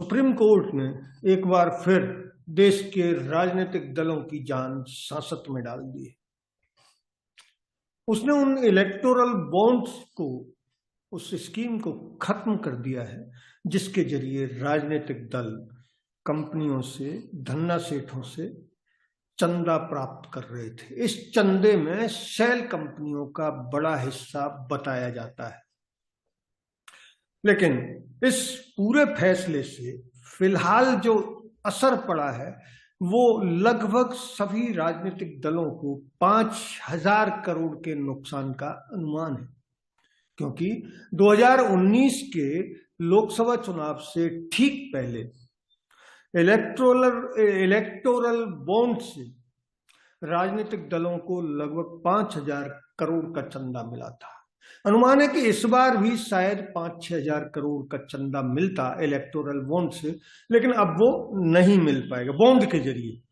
Supreme court ने एक बार फिर देश के राजनीतिक दलों की जान सांसत में डाल दी है। उसने उन इलेक्टोरल बॉन्ड्स को, उस स्कीम को खत्म कर दिया है जिसके जरिए राजनीतिक दल कंपनियों से, धन्ना सेठों से चंदा प्राप्त कर रहे थे। इस चंदे में शेल कंपनियों का बड़ा हिस्सा बताया जाता है। लेकिन इस पूरे फैसले से फिलहाल जो असर पड़ा है वो लगभग सभी राजनीतिक दलों को 5,000 करोड़ के नुकसान का अनुमान है, क्योंकि 2019 के लोकसभा चुनाव से ठीक पहले इलेक्टोरल बॉन्ड से राजनीतिक दलों को लगभग 5,000 करोड़ का चंदा मिला था। अनुमान है कि इस बार भी शायद 5-6 हजार करोड़ का चंदा मिलता इलेक्टोरल बॉन्ड से, लेकिन अब वो नहीं मिल पाएगा। बॉन्ड के जरिए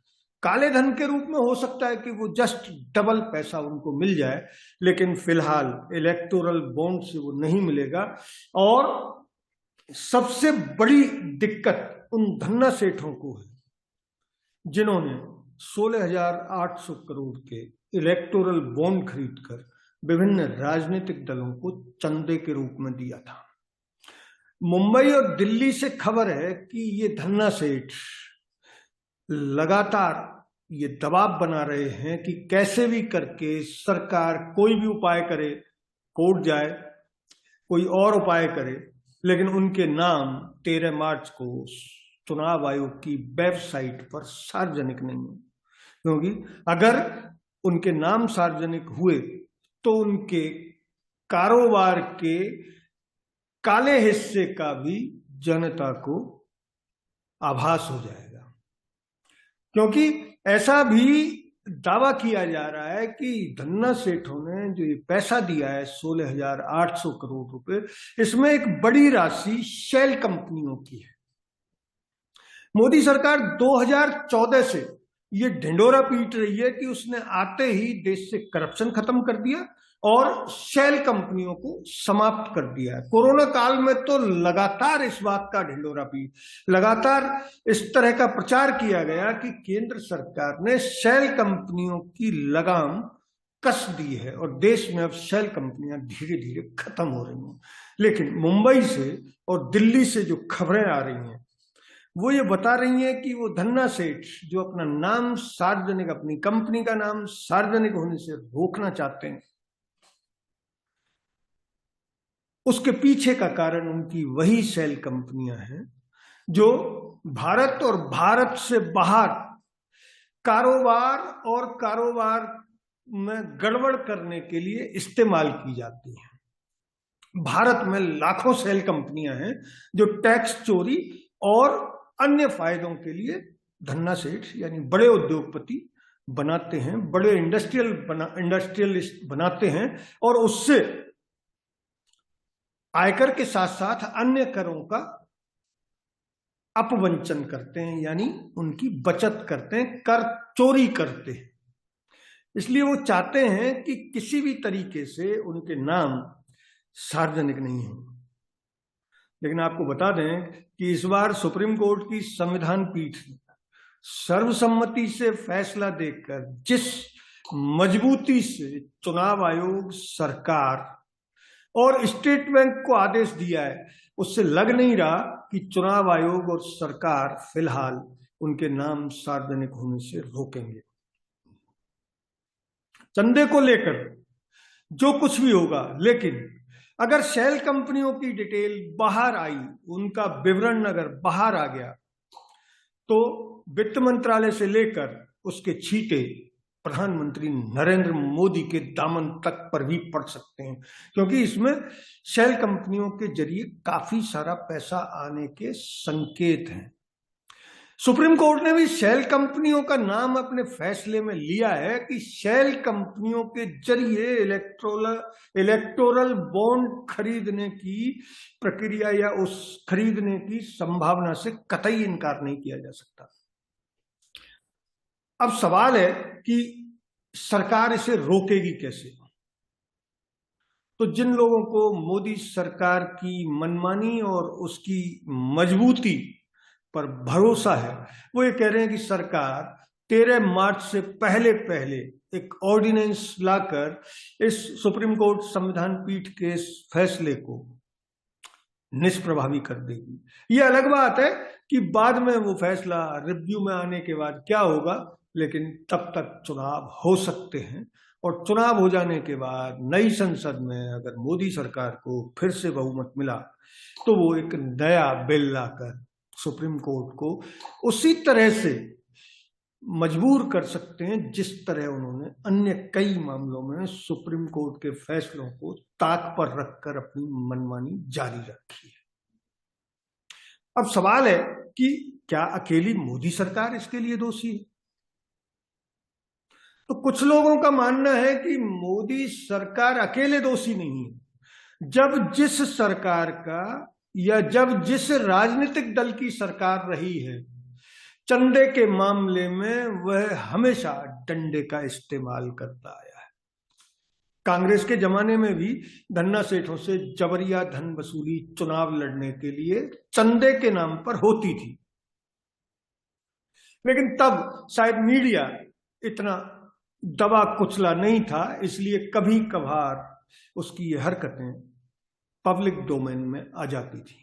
काले धन के रूप में हो सकता है कि वो जस्ट डबल पैसा उनको मिल जाए, लेकिन फिलहाल इलेक्टोरल बॉन्ड से वो नहीं मिलेगा। और सबसे बड़ी दिक्कत उन धन्ना सेठों को है जिन्होंने 16,800 करोड़ के इलेक्टोरल बॉन्ड खरीदकर विभिन्न राजनीतिक दलों को चंदे के रूप में दिया था। मुंबई और दिल्ली से खबर है कि ये धन्ना सेठ लगातार ये दबाव बना रहे हैं कि कैसे भी करके सरकार कोई भी उपाय करे, कोर्ट जाए, कोई और उपाय करे, लेकिन उनके नाम 13 मार्च को चुनाव आयोग की वेबसाइट पर सार्वजनिक नहीं हो, क्योंकि अगर उनके नाम सार्वजनिक हुए तो उनके कारोबार के काले हिस्से का भी जनता को आभास हो जाएगा। क्योंकि ऐसा भी दावा किया जा रहा है कि धन्ना सेठों ने जो ये पैसा दिया है 16,800 करोड़ रुपए, इसमें एक बड़ी राशि शेल कंपनियों की है। मोदी सरकार 2014 से ये ढिंडोरा पीट रही है कि उसने आते ही देश से करप्शन खत्म कर दिया और शेल कंपनियों को समाप्त कर दिया है। कोरोना काल में तो लगातार इस बात का ढिंडोरा लगातार इस तरह का प्रचार किया गया कि केंद्र सरकार ने शेल कंपनियों की लगाम कस दी है और देश में अब शेल कंपनियां धीरे धीरे खत्म हो रही हैं। लेकिन मुंबई से और दिल्ली से जो खबरें आ रही हैं वो ये बता रही हैं कि वो धन्ना सेठ जो अपना नाम सार्वजनिक, अपनी कंपनी का नाम सार्वजनिक होने से रोकना चाहते हैं, उसके पीछे का कारण उनकी वही शेल कंपनियां हैं जो भारत और भारत से बाहर कारोबार में गड़बड़ करने के लिए इस्तेमाल की जाती हैं। भारत में लाखों शेल कंपनियां हैं जो टैक्स चोरी और अन्य फायदों के लिए धन्ना सेठ यानी बड़े उद्योगपति बनाते हैं, बड़े इंडस्ट्रियलिस्ट बनाते हैं और उससे आयकर के साथ साथ अन्य करों का अपवंचन करते हैं, यानी उनकी बचत करते हैं, कर चोरी करते हैं। इसलिए वो चाहते हैं कि किसी भी तरीके से उनके नाम सार्वजनिक नहीं हो। लेकिन आपको बता दें कि इस बार सुप्रीम कोर्ट की संविधान पीठ ने सर्वसम्मति से फैसला देकर जिस मजबूती से चुनाव आयोग, सरकार और स्टेट बैंक को आदेश दिया है, उससे लग नहीं रहा कि चुनाव आयोग और सरकार फिलहाल उनके नाम सार्वजनिक होने से रोकेंगे। चंदे को लेकर जो कुछ भी होगा, लेकिन अगर शेल कंपनियों की डिटेल बाहर आई, उनका विवरण अगर बाहर आ गया, तो वित्त मंत्रालय से लेकर उसके छींटे प्रधानमंत्री नरेंद्र मोदी के दामन तक पर भी पड़ सकते हैं, क्योंकि इसमें शेल कंपनियों के जरिए काफी सारा पैसा आने के संकेत हैं। सुप्रीम कोर्ट ने भी शेल कंपनियों का नाम अपने फैसले में लिया है कि शेल कंपनियों के जरिए इलेक्टोरल बॉन्ड खरीदने की प्रक्रिया या उस खरीदने की संभावना से कतई इनकार नहीं किया जा सकता। अब सवाल है कि सरकार इसे रोकेगी कैसे? तो जिन लोगों को मोदी सरकार की मनमानी और उसकी मजबूती पर भरोसा है, वो ये कह रहे हैं कि सरकार 13 मार्च से पहले पहले एक ऑर्डिनेंस लाकर इस सुप्रीम कोर्ट संविधान पीठ के इस फैसले को निष्प्रभावी कर देगी। ये अलग बात है कि बाद में वो फैसला रिव्यू में आने के बाद क्या होगा, लेकिन तब तक चुनाव हो सकते हैं और चुनाव हो जाने के बाद नई संसद में अगर मोदी सरकार को फिर से बहुमत मिला तो वो एक नया बिल लाकर सुप्रीम कोर्ट को उसी तरह से मजबूर कर सकते हैं जिस तरह उन्होंने अन्य कई मामलों में सुप्रीम कोर्ट के फैसलों को ताक पर रखकर अपनी मनमानी जारी रखी है। अब सवाल है कि क्या अकेली मोदी सरकार इसके लिए दोषी है? तो कुछ लोगों का मानना है कि मोदी सरकार अकेले दोषी नहीं है। जब जिस सरकार का या जब जिस राजनीतिक दल की सरकार रही है, चंदे के मामले में वह हमेशा डंडे का इस्तेमाल करता आया है। कांग्रेस के जमाने में भी धन्ना सेठों से जबरिया धन वसूली चुनाव लड़ने के लिए चंदे के नाम पर होती थी, लेकिन तब शायद मीडिया इतना दबा कुचला नहीं था, इसलिए कभी कभार उसकी ये हरकतें पब्लिक डोमेन में आ जाती थी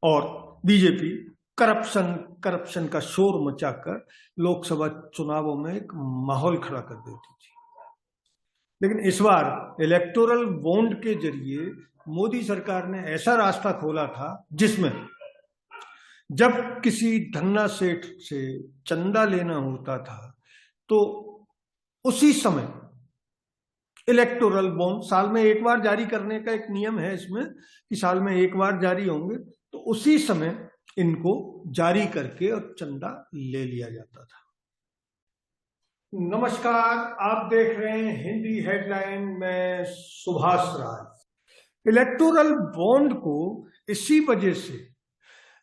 और बीजेपी करप्शन का शोर मचाकर लोकसभा चुनावों में एक माहौल खड़ा कर देती थी। लेकिन इस बार इलेक्टोरल बॉन्ड के जरिए मोदी सरकार ने ऐसा रास्ता खोला था जिसमें जब किसी धन्ना सेठ से चंदा लेना होता था तो उसी समय इलेक्टोरल बॉन्ड साल में एक बार जारी करने का एक नियम है इसमें कि साल में एक बार जारी होंगे, तो उसी समय इनको जारी करके और चंदा ले लिया जाता था। नमस्कार, आप देख रहे हैं हिंदी हेडलाइन में सुभाष राय। इलेक्टोरल बॉन्ड को इसी वजह से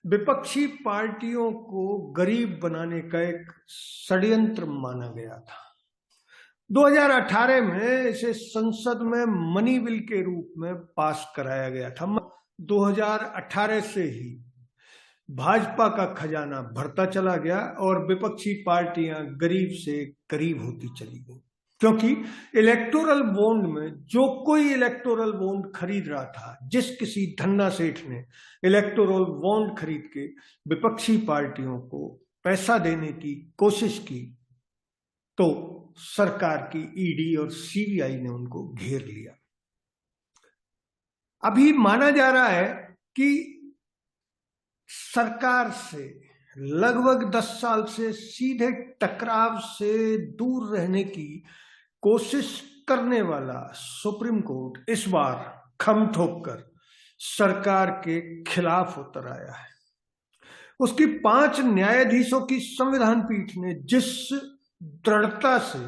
विपक्षी पार्टियों को गरीब बनाने का एक षड्यंत्र माना गया था। 2018 में इसे संसद में मनी बिल के रूप में पास कराया गया था। 2018 से ही भाजपा का खजाना भरता चला गया और विपक्षी पार्टियां गरीब से गरीब होती चली गई, क्योंकि इलेक्टोरल बॉन्ड में जो कोई इलेक्टोरल बॉन्ड खरीद रहा था, जिस किसी धन्ना सेठ ने इलेक्टोरल बॉन्ड खरीद के विपक्षी पार्टियों को पैसा देने की कोशिश की, तो सरकार की ईडी और सीबीआई ने उनको घेर लिया। अभी माना जा रहा है कि सरकार से लगभग 10 साल से सीधे टकराव से दूर रहने की कोशिश करने वाला सुप्रीम कोर्ट इस बार खम ठोक कर सरकार के खिलाफ उतर आया है। उसकी 5 न्यायाधीशों की संविधान पीठ ने जिस दृढ़ता से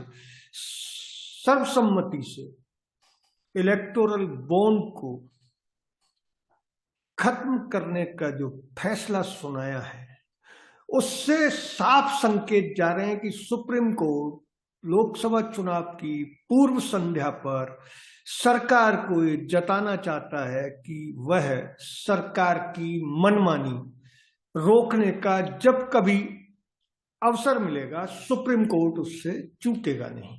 सर्वसम्मति से इलेक्टोरल बॉन्ड को खत्म करने का जो फैसला सुनाया है, उससे साफ संकेत जा रहे हैं कि सुप्रीम कोर्ट लोकसभा चुनाव की पूर्व संध्या पर सरकार को ये जताना चाहता है कि वह सरकार की मनमानी रोकने का जब कभी अवसर मिलेगा, सुप्रीम कोर्ट उससे चूकेगा नहीं।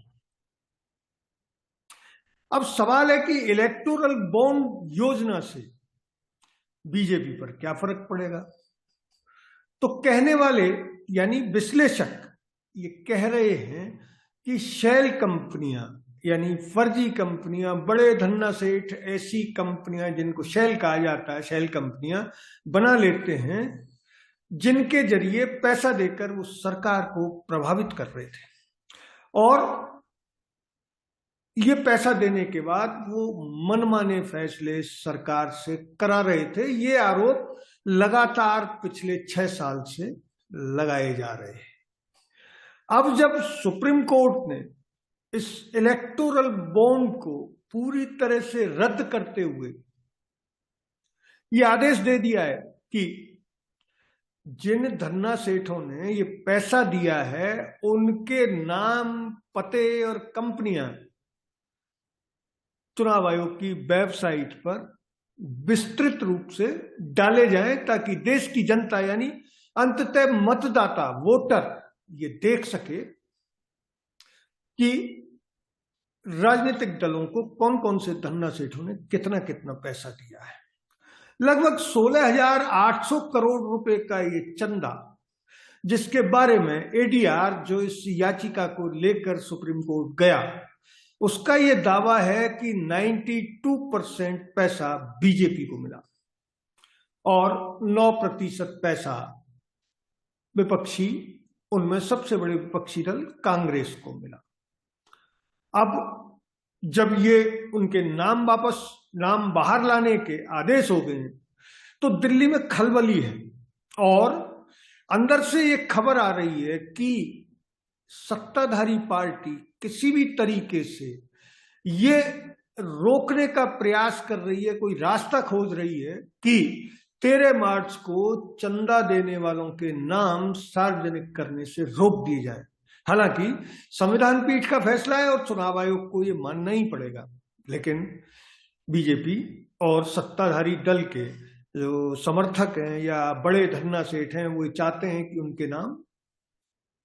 अब सवाल है कि इलेक्टोरल बॉन्ड योजना से बीजेपी पर क्या फर्क पड़ेगा? तो कहने वाले यानी विश्लेषक ये कह रहे हैं कि शेल कंपनियां यानी फर्जी कंपनियां, बड़े धन्ना सेठ ऐसी कंपनियां जिनको शेल कहा जाता है, शेल कंपनियां बना लेते हैं जिनके जरिए पैसा देकर वो सरकार को प्रभावित कर रहे थे और ये पैसा देने के बाद वो मनमाने फैसले सरकार से करा रहे थे। ये आरोप लगातार पिछले 6 साल से लगाए जा रहे हैं। अब जब सुप्रीम कोर्ट ने इस इलेक्टोरल बॉन्ड को पूरी तरह से रद्द करते हुए ये आदेश दे दिया है कि जिन धन्ना सेठों ने ये पैसा दिया है उनके नाम, पते और कंपनियां चुनाव आयोग की वेबसाइट पर विस्तृत रूप से डाले जाएं ताकि देश की जनता यानी अंततः मतदाता वोटर ये देख सके कि राजनीतिक दलों को कौन कौन से धन्ना सेठों ने कितना कितना पैसा दिया है। लगभग 16,800 करोड़ रुपए का ये चंदा, जिसके बारे में एडीआर जो इस याचिका को लेकर सुप्रीम कोर्ट गया, उसका ये दावा है कि 92% पैसा बीजेपी को मिला और 9% पैसा विपक्षी, उनमें सबसे बड़े विपक्षी दल कांग्रेस को मिला। अब जब ये उनके नाम बाहर लाने के आदेश हो गए तो दिल्ली में खलबली है और अंदर से ये खबर आ रही है कि सत्ताधारी पार्टी किसी भी तरीके से ये रोकने का प्रयास कर रही है, कोई रास्ता खोज रही है कि 13 मार्च को चंदा देने वालों के नाम सार्वजनिक करने से रोक दिए जाए। हालांकि संविधान पीठ का फैसला है और चुनाव आयोग को ये मानना ही पड़ेगा, लेकिन बीजेपी और सत्ताधारी दल के जो समर्थक हैं या बड़े धन्ना सेठ हैं, वो चाहते हैं कि उनके नाम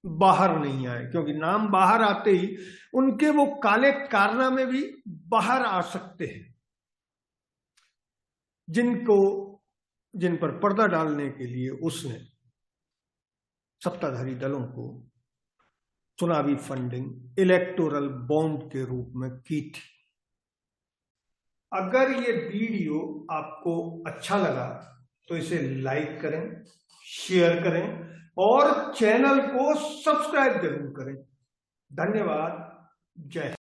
बाहर नहीं आए, क्योंकि नाम बाहर आते ही उनके वो काले कारनामे भी बाहर आ सकते हैं जिन पर पर्दा डालने के लिए उसने सत्ताधारी दलों को चुनावी फंडिंग इलेक्टोरल बॉन्ड के रूप में की थी। अगर ये वीडियो आपको अच्छा लगा तो इसे लाइक करें, शेयर करें और चैनल को सब्सक्राइब जरूर करें। धन्यवाद। जय हिंद।